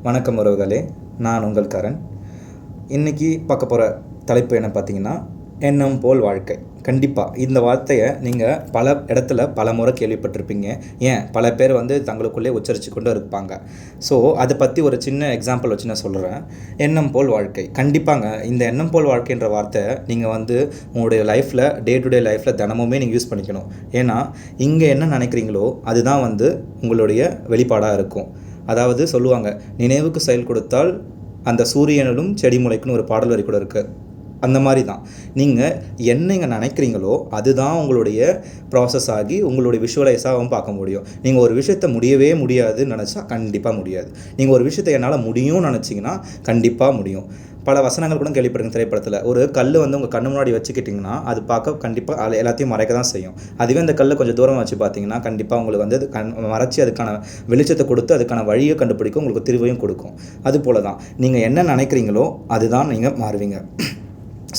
வணக்கம் உறவுகளே, நான் உங்கள் கரண். இன்றைக்கி பார்க்க போகிற தலைப்பு என்ன பார்த்தீங்கன்னா, எண்ணம் போல் வாழ்க்கை. கண்டிப்பாக இந்த வார்த்தையை நீங்கள் பல இடத்துல பல முறை கேள்விப்பட்டிருப்பீங்க. ஏன் பல பேர் தங்களுக்குள்ளே உச்சரித்து கொண்டு இருப்பாங்க. ஸோ அதை பற்றி ஒரு சின்ன எக்ஸாம்பிள் வச்சு நான் சொல்கிறேன். எண்ணம் போல் வாழ்க்கை. கண்டிப்பாங்க இந்த எண்ணம் போல் வாழ்க்கைன்ற வார்த்தை நீங்கள் உங்களுடைய லைஃப்பில் டே டு டே லைஃப்பில் தினமுமே நீங்கள் யூஸ் பண்ணிக்கணும். ஏன்னா இங்கே என்ன நினைக்கிறீங்களோ அதுதான் உங்களுடைய வெளிப்பாடாக இருக்கும். அதாவது சொல்லுவாங்க, நினைவுக்கு செயல் கொடுத்தால் அந்த சூரியனிலும் செடி முளைக்குன்னு ஒரு பாடல் வரி கூட இருக்குது. அந்த மாதிரி தான் நீங்கள் என்ன இங்கே நினைக்கிறீங்களோ அதுதான் உங்களுடைய ப்ராசஸ் ஆகி உங்களுடைய விஷுவலைஸாகவும் பார்க்க முடியும். நீங்கள் ஒரு விஷயத்தை முடியவே முடியாதுன்னு நினச்சா கண்டிப்பாக முடியாது. நீங்கள் ஒரு விஷயத்தை என்னால் முடியும்னு நினச்சிங்கன்னா கண்டிப்பாக முடியும். பல வசனங்கள் கூட கேள்விப்படுங்க. திரைப்படத்தில் ஒரு கல் உங்கள் கண்ணு முன்னாடி வச்சுக்கிட்டிங்கன்னா அது பார்க்க கண்டிப்பாக எல்லாத்தையும் மறைக்க தான் செய்யும். அதுவே அந்த கல்லை கொஞ்சம் தூரம் வச்சு பார்த்தீங்கன்னா கண்டிப்பாக உங்களுக்கு மறைச்சி அதுக்கான வெளிச்சத்தை கொடுத்து அதுக்கான வழியை கண்டுபிடிக்கும், உங்களுக்கு திருவையும் கொடுக்கும். அதுபோல் தான் நீங்கள் என்ன நினைக்கிறீங்களோ அதுதான் நீங்கள் மாறுவீங்க.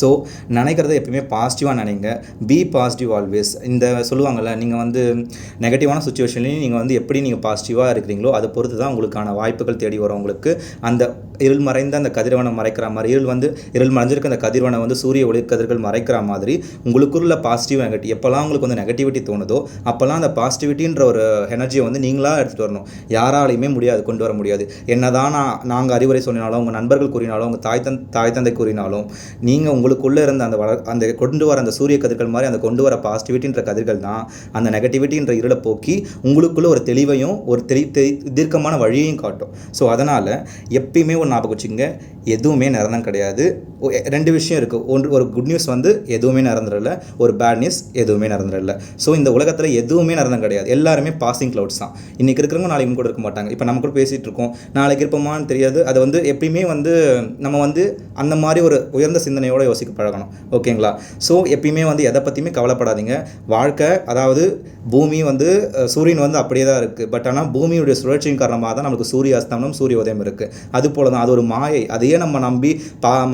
ஸோ நினைக்கிறத எப்பயுமே பாசிட்டிவாக நினைங்க. Be positive always. இந்த சொல்லுவாங்கள்ல, நீங்கள் நெகட்டிவான சுச்சுவேஷன்லேயும் நீங்கள் எப்படி நீங்கள் பாசிட்டிவாக இருக்கிறீங்களோ அதை பொறுத்து தான் உங்களுக்கான வாய்ப்புகள் தேடி வரும். உங்களுக்கு அந்த இருள் மறைந்த அந்த கதிரவனை மறைக்கிற மாதிரி இருள் மறைஞ்சிருக்க அந்த கதிரவனை சூரிய ஒளிக்கதிர்கள் மறைக்கிற மாதிரி உங்களுக்குள்ள பாசிட்டிவ் நெகட்டிவ் எப்போல்லாம் உங்களுக்கு நெகட்டிவிட்டி தோணுதோ அப்போல்லாம் அந்த பாசிட்டிவிட்டின்ற ஒரு எனர்ஜியை நீங்களாக எடுத்துகிட்டு வரணும். யாராலையுமே முடியாது, கொண்டு வர முடியாது. என்னதான் நாங்கள் அறிவுரை சொன்னாலும், உங்கள் நண்பர்கள் கூறினாலும், உங்கள் தாய் தந்தை கூறினாலும், நீங்கள் உங்களுக்குள்ளே இருந்த அந்த கொண்டு வர அந்த சூரிய கதிர்கள் மாதிரி அந்த கொண்டு வர பாசிட்டிவிட்டின்ற கதிர்கள் தான் அந்த நெகட்டிவிட்டின்ற இருளை போக்கி உங்களுக்குள்ளே ஒரு தெளிவையும் ஒரு தீர்க்கமான வழியையும் காட்டும். ஸோ அதனால் எப்பயுமே ஒரு ஞாபகம் வச்சுங்க, எதுவுமே நிரந்தரம் கிடையாது. ரெண்டு விஷயம் இருக்குது. ஒரு குட் நியூஸ் எதுவுமே நிரந்தரம் இல்லை, ஒரு பேட் நியூஸ் எதுவுமே நிரந்தரம் இல்லை. ஸோ இந்த உலகத்தில் எதுவுமே நிரந்தரம் கிடையாது. எல்லாருமே பாசிங் கிளவுட்ஸ் தான். இன்றைக்கி இருக்கிறவங்க நாளைக்கு கூட இருக்க மாட்டாங்க. இப்போ நம்ம கூட பேசிகிட்டு இருக்கோம், நாளைக்கு இருப்போமான்னு தெரியாது. அது எப்பயுமே நம்ம அந்த மாதிரி ஒரு உயர்ந்த சிந்தனையோடு யோசிக்க பழகணும். ஓகேங்களா? ஸோ எப்பயுமே எதை பற்றியுமே கவலைப்படாதீங்க. வாழ்க்கை அதாவது பூமி சூரியன் அப்படியே தான் இருக்குது. பட் ஆனால் பூமியுடைய சுழற்சியின் காரணமாக தான் நமக்கு சூரிய அஸ்தமனம் சூரிய உதயம் இருக்குது. அது போல தான் அது ஒரு மாயை. அதையே நம்ம நம்பி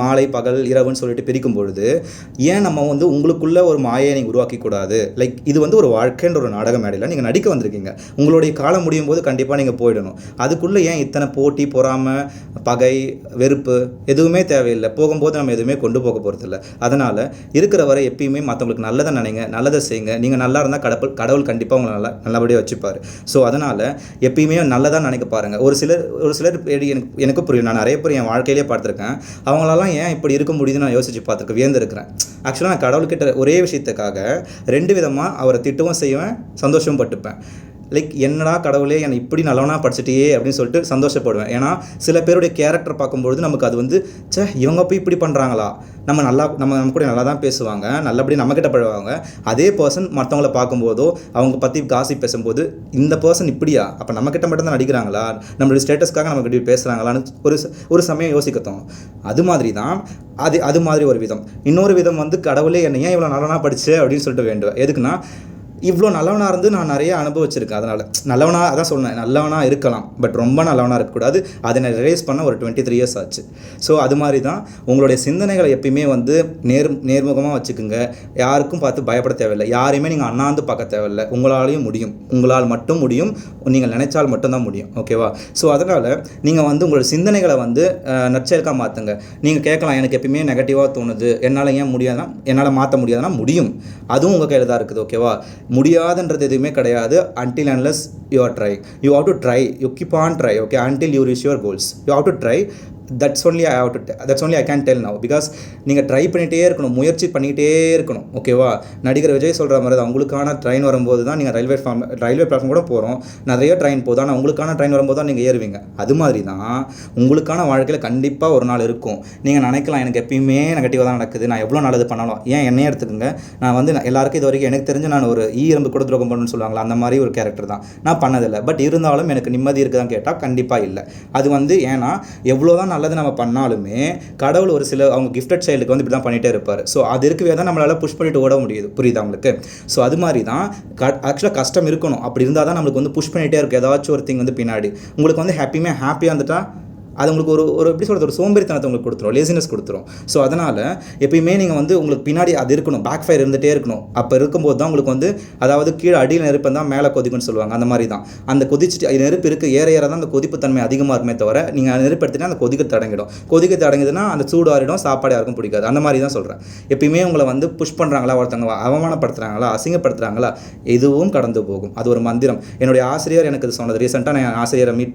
மாலை பகல் இரவுன்னு சொல்லிட்டு பிரிக்கும் பொழுது ஏன் நம்ம உங்களுக்குள்ள ஒரு மாயை நீங்கள் உருவாக்கி கூடாது? லைக் இது ஒரு வாழ்க்கைன்ற ஒரு நாடக மேடையில் நீங்கள் நடிக்க வந்திருக்கீங்க. உங்களுடைய காலம் முடியும் போது கண்டிப்பாக நீங்கள் போயிடணும். அதுக்குள்ளே ஏன் இத்தனை போட்டி, பொறாமை, பகை, வெறுப்பு எதுவுமே தேவையில்லை. போகும்போது நம்ம எதுவுமே கொண்டு போக போகிறதில்ல. அதனால் இருக்கிற வரை எப்பயுமே மற்றவங்களுக்கு நல்லதை நினைங்க, நல்லதை செய்யுங்க. நீங்கள் நல்லா இருந்தால் கடவுள் கண்டிப்பாக உங்களை நல்லபடியாக வச்சுப்பார். ஸோ அதனால் எப்பயுமே நல்லதாக நினைக்க பாருங்கள். ஒரு சிலர் எனக்கு புரியும். நான் நிறைய பேர் என் வாழ்க்கையிலே பார்த்துருக்கேன். அவங்களெல்லாம் ஏன் இப்படி இருக்க முடியுதுன்னு நான் யோசித்து பார்த்துருக்கேன், வியந்திருக்கிறேன். ஆக்சுவலாக நான் கடவுள்கிட்ட ஒரே விஷயத்துக்காக ரெண்டு விதமாக அவரை திட்டவும் செய்வேன், சந்தோஷமும் பட்டுப்பேன். லைக் என்னடா கடவுளே என்னை இப்படி நல்லவனாக படிச்சுட்டியே அப்படின்னு சொல்லிட்டு சந்தோஷப்படுவேன். ஏன்னா சில பேருடைய கேரக்டர் பார்க்கும்பொழுது நமக்கு அது இவங்க போய் இப்படி பண்ணுறாங்களா, நம்ம கூட நல்லா தான் பேசுவாங்க, நல்லபடி நம்மக்கிட்ட பழகுவாங்க. அதே பர்சன் மற்றவங்கள பார்க்கும்போதோ அவங்க பற்றி காசி பேசும்போது இந்த பர்சன் இப்படியா, அப்போ நம்மக்கிட்ட மட்டும் தான் நடிக்கிறாங்களா, நம்மளுடைய ஸ்டேட்டஸ்க்காக நம்ம இப்படி பேசுகிறாங்களான்னு ஒரு சமயம் யோசிக்க தோணும். அது மாதிரி தான் அது மாதிரி ஒரு விதம். இன்னொரு விதம் கடவுளே என்னை ஏன் இவ்வளோ நல்லவனாக படிச்சு அப்படின்னு சொல்லிட்டு வேண்டுவேன். எதுக்குன்னா இவ்வளோ நல்லவனாக இருந்து நான் நிறைய அனுபவிச்சிருக்கேன். அதனால் நல்லவனாக அதான் சொன்னேன், நல்லவனாக இருக்கலாம், பட் ரொம்ப நல்லவனாக இருக்கக்கூடாது. அதை நான் ரிலைஸ் பண்ண ஒரு 23 இயர்ஸ் ஆச்சு. ஸோ அது மாதிரி தான் உங்களுடைய சிந்தனைகளை எப்பயுமே நேர்முகமாக வச்சுக்கோங்க. யாருக்கும் பார்த்து பயப்பட தேவையில்லை, யாரையுமே நீங்கள் அண்ணாந்து பார்க்க தேவையில்லை. உங்களாலையும் முடியும், உங்களால் மட்டும் முடியும், நீங்கள் நினைச்சால் மட்டும்தான் முடியும். ஓகேவா? ஸோ அதனால் நீங்கள் உங்களோட சிந்தனைகளை நற்செயலுக்காக மாற்றுங்க. நீங்கள் கேட்கலாம், எனக்கு எப்பயுமே நெகட்டிவாக தோணுது, என்னால் ஏன் முடியாதுன்னா, என்னால் மாற்ற முடியாதுன்னா முடியும், அதுவும் உங்கள் கையில் தான் இருக்குது. ஓகேவா? முடியாதுன்றது எதுவுமே கிடையாது. until unless you are trying, you have to try, you keep on try, okay, until you reach your goals. You have to try. that's only I can tell now, because நீங்கள் ட்ரை பண்ணிகிட்டே இருக்கணும், முயற்சி பண்ணிக்கிட்டே இருக்கணும். ஓகேவா? நடிகர் விஜய் சொல்கிற மாதிரி தான், உங்களுக்கான ட்ரெயின் வரும்போது தான் நீங்கள் ரயில்வே பிளாட்ஃபார்ம் கூட போகிறோம், நிறைய ட்ரெயின் போதும், ஆனால் உங்களுக்கான ட்ரெயின் வரும்போது தான் நீங்கள் ஏறுவீங்க. அது மாதிரி தான் உங்களுக்கான வாழ்க்கையில் கண்டிப்பாக ஒரு நாள் இருக்கும். நீங்கள் நினைக்கலாம், எனக்கு எப்பயுமே நெகட்டிவாக தான் நடக்குது, நான் எவ்வளோ நல்லது பண்ணாலும். ஏன் என்னையே எடுத்துக்கோங்க, நான் எல்லாருக்கும் இது வரைக்கும் எனக்கு தெரிஞ்சு நான் ஒரு எறும்பு கூட துரோகம் பண்ணணும்னு சொல்லுவாங்களா, அந்த மாதிரி ஒரு கேரக்டர் தான். நான் பண்ணதில்லை. பட் இருந்தாலும் எனக்கு நிம்மதி இருக்குதான்னு கேட்டால் கண்டிப்பாக இல்லை. அது ஏன்னா எவ்வளோ தான் நல்லது நம்ம பண்ணாலுமே கடவுள் ஒரு சில அவங்க கிஃப்டட் சைல்டுக்கு இப்படி தான் பண்ணிகிட்டே இருப்பார். ஸோ அது இருக்கவே தான் நம்மளால் புஷ் பண்ணிட்டு ஓட முடியுது. புரியுதா உங்களுக்கு? ஸோ அது மாதிரி தான் ஆக்சுவலாக கஷ்டம் இருக்கணும். அப்படி இருந்தால் தான் நம்மளுக்கு புஷ் பண்ணிகிட்டே இருக்கும் ஏதாச்சும் ஒரு திங் பின்னாடி. உங்களுக்கு ஹாப்பியாக இருந்துட்டா அது உங்களுக்கு ஒரு எப்படி சொல்கிறது, ஒரு சோம்பேறித்தனத்தை உங்களுக்கு கொடுத்துரும், லேசினஸ் கொடுத்துரும். ஸோ அதனால் எப்பயுமே நீங்கள் வந்து உங்களுக்கு பின்னாடி அது இருக்கணும், பேக் ஃபயர் இருந்துகிட்டே இருக்கணும். அப்போ இருக்கும்போது தான் உங்களுக்கு வந்து, அதாவது கீழே அடியில் நெருப்பு தான் மேலே கொதிக்குன்னு சொல்லுவாங்க, அந்த மாதிரி தான். அந்த கொதிச்சுட்டு நெருப்பு இருக்குது ஏற ஏற தான் அந்த கொதிப்பு தன்மை அதிகமாக இருக்குமே தவிர, நீங்கள் நெருப்பு எடுத்துகிட்டா அந்த கொதிக்க தடங்கிடும்னா அந்த சூடு ஆறிடும், சாப்பாடு யாருக்கும் பிடிக்காது. அந்த மாதிரி தான் சொல்கிறேன். எப்பயுமே உங்களை வந்து புஷ் பண்ணுறாங்களா, ஒருத்தவங்க அவமானப்படுத்துகிறாங்களா, அசிங்கப்படுத்துகிறாங்களா, எதுவும் கடந்து போகும். அது ஒரு மந்திரம். என்னுடைய ஆசிரியர் எனக்கு இது சொன்னது. ரீசெண்டாக நான் ஆசிரியரை மீட்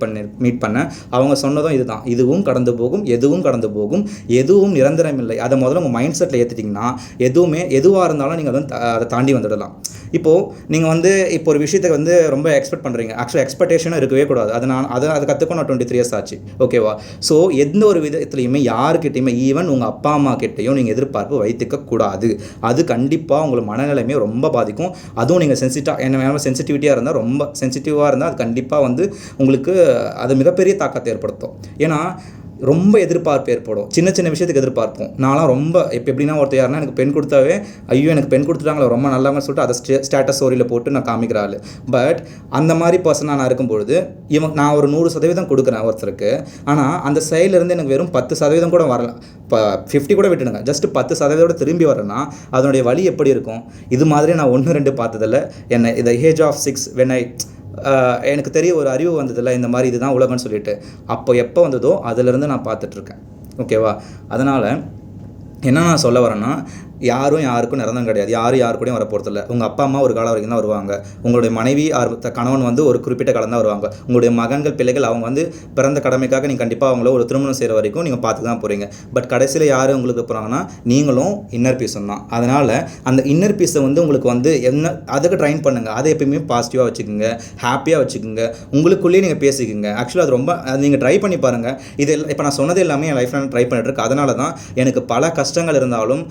பண்ணேன். அவங்க சொன்னதும் இதுதான், இதுவும் கடந்து போகும், எதுவும் கடந்து போகும், எதுவும் நிரந்தரம் இல்லை. அதை முதல்ல உங்கள் மைண்ட் செட்டில் ஏற்றிட்டிங்கன்னா எதுவாக இருந்தாலும் நீங்கள் அதை தாண்டி வந்துடலாம். இப்போது நீங்கள் வந்து இப்போ ஒரு விஷயத்தை வந்து ரொம்ப எக்ஸ்பெக்ட் பண்ணுறீங்க. ஆக்சுவலாக எக்ஸ்பெக்டேஷனும் இருக்கவே கூடாது. அதை கற்றுக்கணும். 23 இயர்ஸ் ஆச்சு, ஓகேவா? ஸோ எந்த ஒரு விதத்துலையுமே யாருக்கிட்டையுமே, ஈவன் உங்கள் அப்பா அம்மா கிட்டையும் நீங்கள் எதிர்பார்ப்பு வைத்துக்க கூடாது. அது கண்டிப்பாக உங்களுக்கு மனநிலைமையை ரொம்ப பாதிக்கும். அதுவும் நீங்கள் சென்சிட்டிவிட்டியாக இருந்தால், ரொம்ப சென்சிட்டிவாக இருந்தால் அது கண்டிப்பாக வந்து உங்களுக்கு அது மிகப்பெரிய தாக்கத்தை ஏற்படுத்தும். ஏன்னா ரொம்ப எதிர்பார்ப்பு ஏற்படும். சின்ன சின்ன விஷயத்துக்கு எதிர்பார்ப்போம். நான்லாம் ரொம்ப எப்படின்னா, ஒருத்தர் யாருன்னா எனக்கு பெண் கொடுத்தாவே, ஐயோ எனக்கு பெண் கொடுத்துட்டாங்களோ ரொம்ப நல்லாங்கன்னு சொல்லிட்டு அதை ஸ்டேட்டஸ் ஸ்டோரியில் போட்டு நான் காமிக்கிற ஆள். பட் அந்த மாதிரி பர்சனாக நான் இருக்கும்பொழுது நான் ஒரு 100% கொடுக்குறேன் ஒருத்தருக்கு. ஆனால் அந்த சைட்லேருந்து எனக்கு வெறும் 10% கூட வரல. இப்போ 50 கூட விட்டுடுங்க, ஜஸ்ட் 10% திரும்பி வரேன்னா அதனுடைய வழி எப்படி இருக்கும்? இது மாதிரி நான் 1-2 பார்த்ததில்ல. என்ன இந்த ஏஜ் ஆஃப் 6 எனக்கு தெரிய ஒரு அறிவு வந்ததில்லை, இந்த மாதிரி இதுதான் உலகம்னு சொல்லிட்டு. அப்போ எப்போ வந்ததோ அதிலிருந்து நான் பார்த்துட்ருக்கேன், ஓகேவா? அதனால் என்ன நான் சொல்ல வரேன்னா, யாரும் யாருக்கும் நிரந்தரம் கிடையாது. யார் கூடயும் வர போகிறதில்ல. உங்கள் அப்பா அம்மா ஒரு காலம் வரைக்கும் தான் வருவாங்க. உங்களுடைய மனைவி கணவன் வந்து ஒரு குறிப்பிட்ட காலம் தான் வருவாங்க. உங்களுடைய மகன்கள் பிள்ளைகள் அவங்க வந்து பிறந்த கடமைக்காக நீங்கள் கண்டிப்பாக அவங்கள ஒரு திருமணம் செய்கிற வரைக்கும் நீங்கள் பார்த்து தான் போகிறீங்க. பட் கடைசியில் யார் உங்களுக்கு போகிறாங்கன்னா நீங்களும் இன்னர் பீஸும் தான். அதனால் அந்த இன்னர் பீஸை வந்து உங்களுக்கு வந்து அதுக்கு ட்ரைன் பண்ணுங்கள். அதை எப்பயுமே பாசிட்டிவாக வச்சுக்கோங்க, ஹாப்பியாக வச்சுக்கோங்க, உங்களுக்குள்ளேயே நீங்கள் பேசிக்கோங்க. ஆக்சுவலாக அது ரொம்ப நீங்கள் ட்ரை பண்ணி பாருங்கள். இது இப்போ நான் சொன்னது எல்லாமே என் லைஃப்பில் நான் ட்ரை பண்ணிட்டுருக்கேன். அதனால தான் எனக்கு பல கஷ்டங்கள் இருந்தாலும்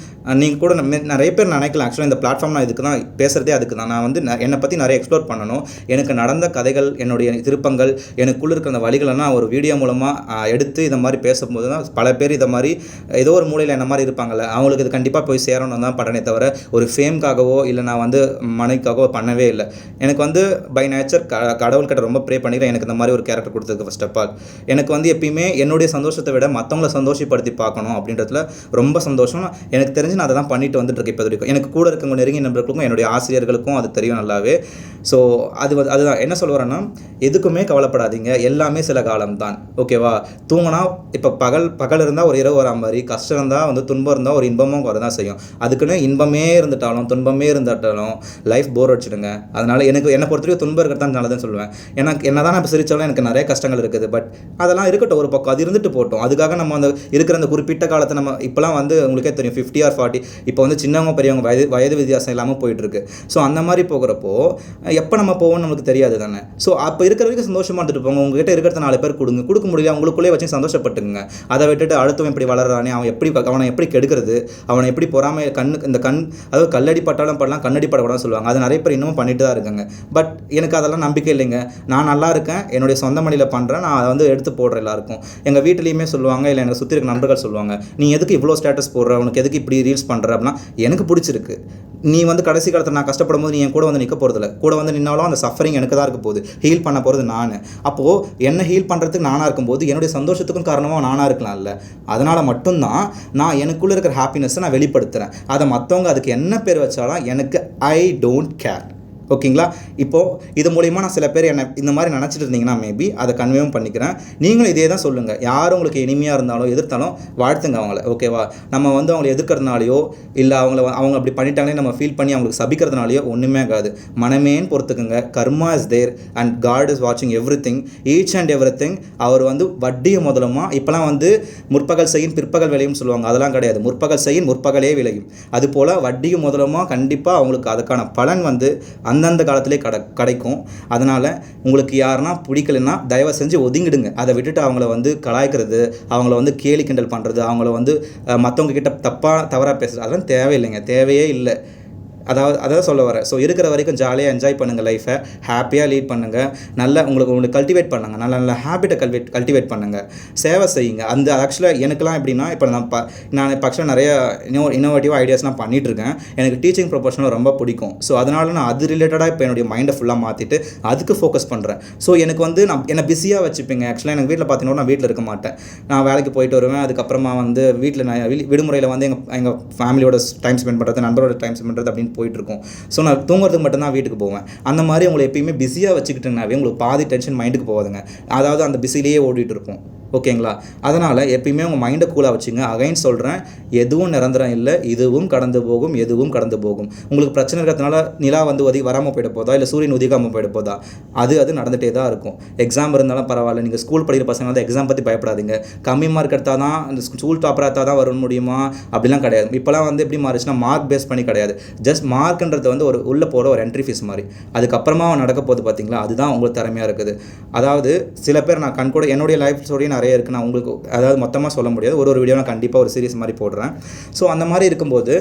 நீங்கள் கூட நிறைய பேர் நினைக்கலாம், ஆக்சுவலாக இந்த பிளாட்ஃபார்ம் நான் இதுக்கு தான் பேசுகிறதே, அதுக்கு தான் நான் வந்து என்னை பற்றி நிறைய எக்ஸ்ப்ளோர் பண்ணணும். எனக்கு நடந்த கதைகள், என்னுடைய திருப்பங்கள், எனக்குள்ளே இருக்கிற அந்த வழிகளெல்லாம் ஒரு வீடியோ மூலமாக எடுத்து இதை மாதிரி பேசும்போது தான் பல பேர் இதை மாதிரி ஏதோ ஒரு மூலையில் என்ன மாதிரி இருப்பாங்கள்ல, அவங்களுக்கு இது கண்டிப்பாக போய் சேரணும் தான் பண்ணனே தவிர ஒரு ஃபேம்காகவோ இல்லை நான் வந்து மனைக்காகவோ பண்ணவே இல்லை. எனக்கு வந்து பை நேச்சர் கடவுள்கிட்ட ரொம்ப ப்ரே பண்ணிக்கிறேன். எனக்கு இந்த மாதிரி ஒரு கேரக்டர் கொடுத்ததுக்கு ஃபர்ஸ்ட் ஆஃப் ஆல் எனக்கு வந்து எப்பயுமே என்னுடைய சந்தோஷத்தை விட மற்றவங்களை சந்தோஷப்படுத்தி பார்க்கணும் அப்படின்றதுல ரொம்ப சந்தோஷம். எனக்கு தெரிஞ்சு நான் அதை தான் பண்ணிட்டு வந்துட்டு இருக்கேன் இப்போ வரைக்கும். எனக்கு கூட இருக்கவங்க நெருங்கிய நண்பர்களுக்கும் என்னுடைய ஆசிரியர்களுக்கும் அது தெரியும் நல்லாவே. ஸோ அதுதான் என்ன சொல்ல வரேன்னா, எதுக்குமே கவலைப்படாதீங்க, எல்லாமே சில காலம் தான், ஓகேவா? தூங்கினா இப்போ பகல் இருந்தால் ஒரு இரவு வரா மாதிரி, கஷ்டம் இருந்தால் வந்து துன்பம் இருந்தால் ஒரு இன்பமும் வர தான் செய்யும். அதுக்குன்னு இன்பமே இருந்துட்டாலும் துன்பமே இருந்தாலும் லைஃப் போர் அடிச்சிடுங்க. அதனால் என்னை பொறுத்தவரைக்கும் துன்பம் இருக்கிறது தான் நல்லதுன்னு சொல்லுவேன். என்ன தான் நான் இப்போ சிரிச்சாலும் எனக்கு நிறைய கஷ்டங்கள் இருக்குது. பட் அதெல்லாம் இருக்கட்டும் ஒரு பக்கம், அது இருந்துட்டு போட்டோம். அதுக்காக நம்ம அந்த இருக்கிற அந்த குறிப்பிட்ட காலத்தை நம்ம இப்போலாம் வந்து உங்களுக்கே தெரியும் 50 or 40 இப்போ வந்து சின்னவங்க பெரியவங்க வயது வித்தியாசம் இல்லாமல் போயிட்டுருக்கு. ஸோ அந்த மாதிரி போகிறப்போ எப்போ நம்ம போவோம்னு நமக்கு தெரியாது தானே. ஸோ அப்போ இருக்கிற வரைக்கும் சந்தோஷமாக இருந்துட்டு போங்க. உங்ககிட்ட இருக்கிறத 4 பேர் கொடுக்க முடியல, உங்களுக்குள்ளே வச்சு சந்தோஷப்பட்டுங்க. அதை விட்டுட்டு அடுத்தவன் இப்படி வளர்றானே, அவனை எப்படி கெடுக்கிறது, அவனை எப்படி பொறாமை அதாவது கல்லடி பட்டாலும் படலாம், கண்ணடி படக்கூடாதுன்னு சொல்லுவாங்க. அது நிறைய பேர் இன்னமும் பண்ணிட்டு தான் இருக்காங்க. பட் எனக்கு அதெல்லாம் நம்பிக்கை இல்லைங்க. நான் நல்லா இருக்கேன், என்னுடைய சொந்த மொழியில் பண்ணுறேன், நான் அதை வந்து எடுத்து போடுறேன் எல்லாருக்கும். எங்கள் வீட்டிலையுமே சொல்லுவாங்க, இல்லை எனக்கு சுற்றி இருக்க நண்பர்கள் சொல்லுவாங்க, நீ எதுக்கு இவ்வளோ ஸ்டேட்டஸ் போடுற, உனக்கு எதுக்கு இப்படி ரீல்ஸ் பண்ணுற அப்படின்னா, எனக்கு பிடிச்சிருக்கு. நீ வந்து கடைசி காலத்தில் நான் கஷ்டப்படும் போது நீ என் கூட வந்து நிற்க போகிறதில்ல. கூட வந்து நின்னாலும் அந்த சஃபரிங் எனக்கு தான் இருக்க போகுது, ஹீல் பண்ண போகிறது நான். அப்போது என்ன ஹீல் பண்ணுறதுக்கு நானாக இருக்கும்போது என்னுடைய சந்தோஷத்துக்கும் காரணமாக நானாக இருக்கலாம்ல. அதனால் மட்டும்தான் நான் எனக்குள்ளே இருக்கிற ஹாப்பினஸ்ஸை நான் வெளிப்படுத்துகிறேன். அதை மற்றவங்க அதுக்கு என்ன பேர் வச்சாலும் எனக்கு ஐ டோன்ட் கேர், ஓகேங்களா? இப்போது இது மூலிமா நான் சில பேர் என்ன இந்த மாதிரி நினச்சிட்டு இருந்தீங்கன்னா மேபி அதை கன்வேவும் பண்ணிக்கிறேன். நீங்களும் இதே தான் சொல்லுங்கள். யார் உங்களுக்கு இனிமையாக இருந்தாலும் எதிர்த்தாலும் வாழ்த்துங்க அவங்கள, ஓகேவா? நம்ம வந்து அவங்களை எதிர்க்கிறதுனாலையோ இல்லை அவங்க அப்படி பண்ணிட்டாங்களே நம்ம ஃபீல் பண்ணி அவங்களுக்கு சபிக்கிறதுனாலையோ ஒன்றுமே ஆகாது. மனமேன்னு பொறுத்துக்குங்க. Karma is there and God is வாட்சிங் எவ்ரிதிங், ஈச் அண்ட் எவ்ரிதிங். அவர் வந்து வட்டியை முதலமா இப்போலாம் வந்து முற்பகல் செய்யும் பிற்பகல் விளையும் சொல்லுவாங்க. அதெல்லாம் கிடையாது. முற்பகல் செய்யும் முற்பகலே விளையும். அதுபோல் வட்டியும் முதலமா கண்டிப்பாக அவங்களுக்கு அதுக்கான பலன் வந்து அந்தந்த காலத்திலே கிடைக்கும். அதனால் உங்களுக்கு யாருன்னா பிடிக்கலைன்னா தயவு செஞ்சு ஒதுங்கிடுங்க. அதை விட்டுட்டு அவங்கள வந்து கலாய்க்கிறது, அவங்கள வந்து கேலி கிண்டல் பண்ணுறது, அவங்கள வந்து மற்றவங்க கிட்ட தவறாக பேசுகிறது, அதெல்லாம் தேவையில்லைங்க, தேவையே இல்லை. அதாவது சொல்ல வரேன். ஸோ இருக்கிற வரைக்கும் ஜாலியாக என்ஜாய் பண்ணுங்கள், லைஃப்பை ஹாப்பியாக லீட் பண்ணுங்கள், நல்லா உங்களுக்கு கல்டிவேட் பண்ணுங்கள், நல்ல நல்ல ஹேபிட்டை கல்டிவேட் பண்ணுங்கள், சேவை செய்யுங்க. அந்த ஆக்சுவலாக எனக்குலாம் எப்படின்னா, இப்போ நான் இப்போ ஆக்சுவலாக நிறைய இன்னோவேட்டிவ் ஐடியாஸ்லாம் பண்ணிகிட்ருக்கேன். எனக்கு டீச்சிங் ப்ரொஃபஷனல் ரொம்ப பிடிக்கும். ஸோ அதனால் நான் அது ரிலேட்டடாக இப்போ என்னுடைய மைண்டை ஃபுல்லாக மாற்றிட்டு அதுக்கு ஃபோக்கஸ் பண்ணுறேன். ஸோ எனக்கு வந்து என்னை பிஸியாக வச்சுப்பேங்க. ஆக்சுவலாக எனக்கு வீட்டில் பார்த்தீங்கன்னா நான் வீட்டில் இருக்க மாட்டேன், நான் வேலைக்கு போயிட்டு வருவேன். அதுக்கப்புறமா வந்து வீட்டில் நான் விடுமுறையில் வந்து எங்கள் ஃபேமிலியோட டைம் ஸ்பெண்ட் பண்ணுறது, நண்பரோட டைம் ஸ்பெண்ட் பண்ணுறது அப்படின்னு போயிட்டுருக்கோம். ஸோ நான் தூங்குறதுக்கு மட்டும்தான் வீட்டுக்கு போவேன். அந்த மாதிரி உங்களை எப்பயுமே பிஸியாக வச்சுக்கிட்டீங்கன்னாவே உங்களுக்கு பாதி டென்ஷன் மைண்டுக்கு போகாதுங்க. அதாவது அந்த பிஸிலேயே ஓடிட்டு இருக்கும். ஓகேங்களா? அதனால் எப்பயுமே உங்கள் மைண்டை கூலாக வச்சுங்க. அகைன் சொல்கிறேன், எதுவும் நிரந்தரம் இல்லை, இதுவும் கடந்து போகும், எதுவும் கடந்து போகும். உங்களுக்கு பிரச்சனை இருக்கிறதுனால நிலா வந்து வராமல் போயிட போதா, இல்லை சூரியன் உதிக்காமல் போயிட போதா? அது நடந்துகிட்டே தான் இருக்கும். எக்ஸாம் இருந்தாலும் பரவாயில்ல, நீங்கள் ஸ்கூல் படிக்கிற பசங்க வந்து எக்ஸாம் பற்றி பயப்படாதீங்க. கம்மி மார்க் எடுத்தால் தான் அந்த ஸ்கூல் டாப்பராக எடுத்தால் தான் வர முடியுமா அப்படிலாம் கிடையாது. இப்போலாம் வந்து எப்படி மாறிச்சுன்னா மார்க் பேஸ் பண்ணி கிடையாது. ஜஸ்ட் மார்க்ன்றது வந்து உள்ளே போகிற ஒரு என்ட்ரி ஃபீஸ் மாதிரி. அதுக்கப்புறமா நடக்க போகுது பார்த்தீங்களா, அதுதான் உங்களுக்கு திறமையாக இருக்குது. அதாவது சில பேர் நான் கண்கூட என்னுடைய லைஃப் ஸ்டோரி நிறைய இருக்குது. நான் உங்களுக்கு அதாவது மொத்தமாக சொல்ல முடியாது, ஒரு வீடியோ நான் கண்டிப்பாக ஒரு சீரிஸ் மாதிரி போடுறேன். ஸோ அந்த மாதிரி இருக்கும்போது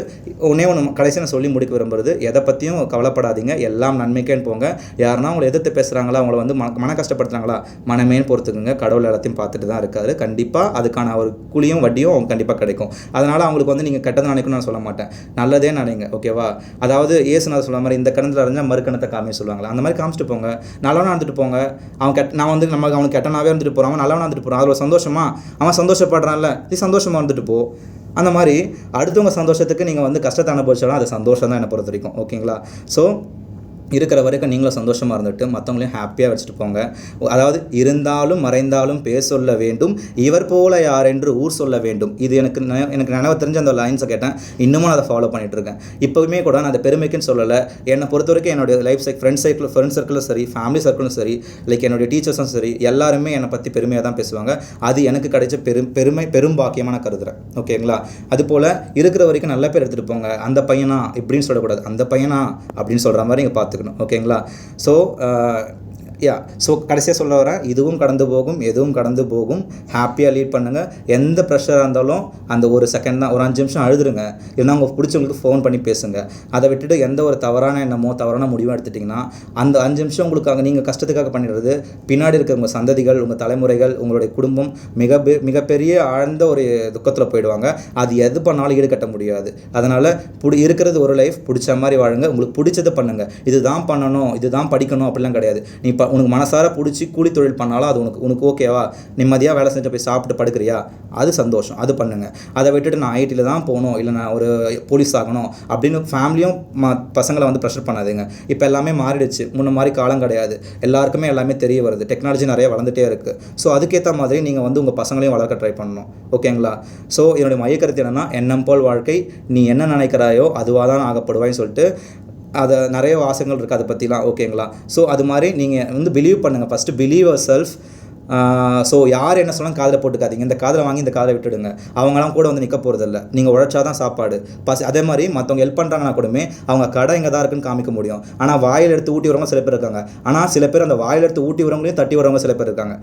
ஒன்று கடைசியாக நான் சொல்லி முடிக்க விரும்புறது, எதை பற்றியும் கவலைப்படாதீங்க, எல்லாம் நன்மைக்கேன்னு போங்க. யாருன்னா உங்களை எதிர்த்து பேசுகிறாங்களா, அவங்கள வந்து மன கஷ்டப்படுத்துகிறாங்களா, மனமேன்னு பொறுத்துக்குங்க. கடவுள் எல்லாத்தையும் பார்த்துட்டு தான் இருக்காரு. கண்டிப்பாக அதுக்கான ஒரு கூலியும் வட்டியும் அவங்க கண்டிப்பாக கிடைக்கும். அதனால் அவங்களுக்கு வந்து நீங்கள் கெட்டது நினைக்கணும்னு நான் சொல்ல மாட்டேன், நல்லதே நினைங்க. ஓகேவா? அதாவது ஏசுநாதர் சொல்ல மாதிரி இந்த கணத்தில் அறிஞ்சால் மறுக்கணத்தை காமி சொல்லுவாங்களா, அந்த மாதிரி காமிச்சிட்டு போங்க. நல்லவனாக இருந்துட்டு போங்க. நான் வந்து அவனுக்கு கெட்டனாவே இருந்துட்டு போகிறான், அவன் நல்லவனாக இருந்துட்டு போகிறான், அதில் சந்தோஷமா அவன் சந்தோஷப்படுறான்ல, நீ சந்தோஷமாக இருந்துட்டு போ. அந்த மாதிரி அடுத்தவங்க சந்தோஷத்துக்கு நீங்கள் வந்து கஷ்டத்தை அனுபவிச்சாலும் அது சந்தோஷம் தான் என்னை பொறுத்த வரைக்கும். ஓகேங்களா? ஸோ இருக்கிற வரைக்கும் நீங்களும் சந்தோஷமாக இருந்துட்டு மற்றவங்களையும் ஹாப்பியாக வச்சுட்டு போங்க. அதாவது இருந்தாலும் மறைந்தாலும் பேர் சொல்ல வேண்டும், இவர் போல யார் என்று ஊர் சொல்ல வேண்டும். இது எனக்கு நினைவு தெரிஞ்ச அந்த லைன்ஸை கேட்டேன், இன்னமும் நான் அதை ஃபாலோ பண்ணிகிட்டு இருக்கேன். இப்போவுமே கூட நான் அதை பெருமைக்குன்னு சொல்லலை. என்னை பொறுத்த வரைக்கும் என்னுடைய லைஃப் ஃப்ரெண்ட் சர்க்கிளும் சரி, ஃபேமிலி சர்க்கிளும் சரி, லைக் என்னுடைய டீச்சர்ஸும் சரி, எல்லாருமே என்னை பற்றி பெருமையாக தான் பேசுவாங்க. அது எனக்கு கிடைச்ச பெரும் பாக்கியமாக நான் கருதுகிறேன். ஓகேங்களா? அதுபோல் இருக்கிற வரைக்கும் நல்ல பேர் எடுத்துகிட்டு போங்க. அந்த பையனா இப்படின்னு சொல்லக்கூடாது, அந்த பையனா அப்படின்னு சொல்கிற மாதிரி நீங்கள் பார்த்துக்கணும். ஓகேங்களா? ஸோ கடைசியாக சொல்ல வரேன், இதுவும் கடந்து போகும், எதுவும் கடந்து போகும். ஹாப்பியாக லீட் பண்ணுங்கள். எந்த ப்ரெஷராக இருந்தாலும் அந்த ஒரு செகண்ட் தான், ஒரு 5 நிமிஷம் அழுதுருங்க. இல்லைனா உங்கள் பிடிச்சவங்களுக்கு ஃபோன் பண்ணி பேசுங்க. அதை விட்டுட்டு எந்த ஒரு தவறான எண்ணமோ தவறான முடிவும் எடுத்துட்டிங்கன்னா அந்த 5 நிமிஷம் உங்களுக்காக நீங்கள் கஷ்டத்துக்காக பண்ணிடுறது பின்னாடி இருக்கிற உங்கள் சந்ததிகள், உங்கள் தலைமுறைகள், உங்களுடைய குடும்பம் மிகப்பெரிய ஆழ்ந்த ஒரு துக்கத்தில் போயிடுவாங்க. அது எது பண்ணாலும் ஈடுகட்ட முடியாது. அதனால் இருக்கிறது ஒரு லைஃப், பிடிச்ச மாதிரி வாழுங்க. உங்களுக்கு பிடிச்சதை பண்ணுங்கள். இதுதான் பண்ணணும், இதுதான் படிக்கணும் அப்படிலாம் கிடையாது. நீ உனக்கு மனசார பிடிச்சி கூலி தொழில் பண்ணாலும் அது உனக்கு ஓகேவா, நிம்மதியாக வேலை செஞ்சு போய் சாப்பிட்டு படுக்கிறியா, அது சந்தோஷம், அது பண்ணுங்கள். அதை விட்டுட்டு நான் ஐடியில் தான் போகணும், இல்லை நான் ஒரு போலீஸ் ஆகணும் அப்படின்னு ஃபேமிலியும் பசங்களை வந்து ப்ரெஷர் பண்ணாதுங்க. இப்போ எல்லாமே மாறிடுச்சு, முன்ன மாதிரி காலம் கிடையாது. எல்லாருக்குமே எல்லாமே தெரிய வருது, டெக்னாலஜி நிறைய வளர்ந்துட்டே இருக்குது. ஸோ அதுக்கேற்ற மாதிரி நீங்கள் வந்து உங்கள் பசங்களையும் வளர்க்க ட்ரை பண்ணணும். ஓகேங்களா? ஸோ என்னுடைய மையக்கருத்து என்னென்னா, எண்ணம் போல் வாழ்க்கை, நீ என்ன நினைக்கிறாயோ அதுவாக தான் ஆகப்படுவான்னு சொல்லிட்டு அதை நிறைய வாசகங்கள் இருக்குது அதை பற்றிலாம். ஓகேங்களா? ஸோ அது மாதிரி நீங்கள் வந்து பிலீவ் பண்ணுங்கள். First believe your self. So யார் என்ன சொன்னாலும் காதில் போட்டுக்காதீங்க. இந்த காதில் வாங்கி இந்த காதில் விட்டுடுங்க. அவங்களாம் கூட வந்து நிற்க போகிறதில்ல. நீங்கள் உழைச்சா தான் சாப்பாடு. அதே மாதிரி மற்றவங்க ஹெல்ப் பண்ணுறாங்கன்னா கூடமே அவங்க கடை இங்கே தான் இருக்குன்னு காமிக்க முடியும். ஆனால் வாயில் எடுத்து ஊட்டி வரவங்க சில பேர் இருக்காங்க. ஆனால் சில பேர் அந்த வாயில் எடுத்து ஊட்டி வரவங்களையும் தட்டி வரவங்க சில பேர் இருக்காங்க.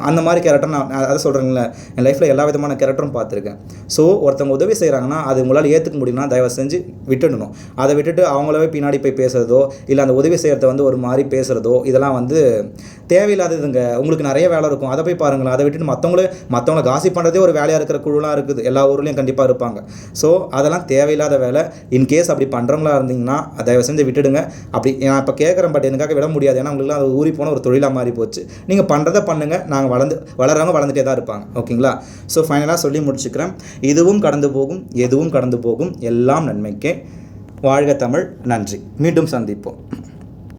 அந்த மாதிரி கேரக்டர் நான் அதை சொல்கிறேங்களே, என் லைஃப்பில் எல்லா விதமான கேரக்டரும் பார்த்துருக்கேன். ஸோ ஒருத்தவங்க உதவி செய்கிறாங்கன்னா அது உங்களால் ஏற்றுக்க முடியும்னா தயவு செஞ்சு விட்டுடணும். அதை விட்டுட்டு அவங்களவே பின்னாடி போய் பேசுகிறதோ, இல்லை அந்த உதவி செய்கிறத வந்து ஒரு மாதிரி பேசுகிறதோ, இதெல்லாம் வந்து தேவையில்லாததுங்க. உங்களுக்கு நிறைய வேலை இருக்கும், அதை போய் பாருங்களேன். அதை விட்டுட்டு மற்றவங்களை காசிப் பண்ணுறதே ஒரு வேலையாக இருக்கிற குழுலாம் இருக்குது, எல்லா ஊர்லேயும் கண்டிப்பாக இருப்பாங்க. ஸோ அதெல்லாம் தேவையில்லாத வேலை. இன்கேஸ் அப்படி பண்ணுறவங்களா இருந்தீங்கன்னா தயவு செஞ்சு விட்டுடுங்க. அப்படி நான் இப்போ கேட்குறேன், பட் எனக்காக விட முடியாது. ஏன்னா உங்களுக்குலாம் அது ஊறி போன ஒரு தொழிலாக மாறி போச்சு. நீங்கள் பண்ணுறதை பண்ணுங்கள். நாங்கள் வளர்கிறவங்க வளர்ந்துட்டே தான் இருப்பாங்க. ஓகேங்களா? ஸோ ஃபைனலாக சொல்லி முடிச்சுக்கிறேன், இதுவும் கடந்து போகும், எதுவும் கடந்து போகும், எல்லாம் நன்மைக்கே. வாழ்க தமிழ். நன்றி. மீண்டும் சந்திப்போம்.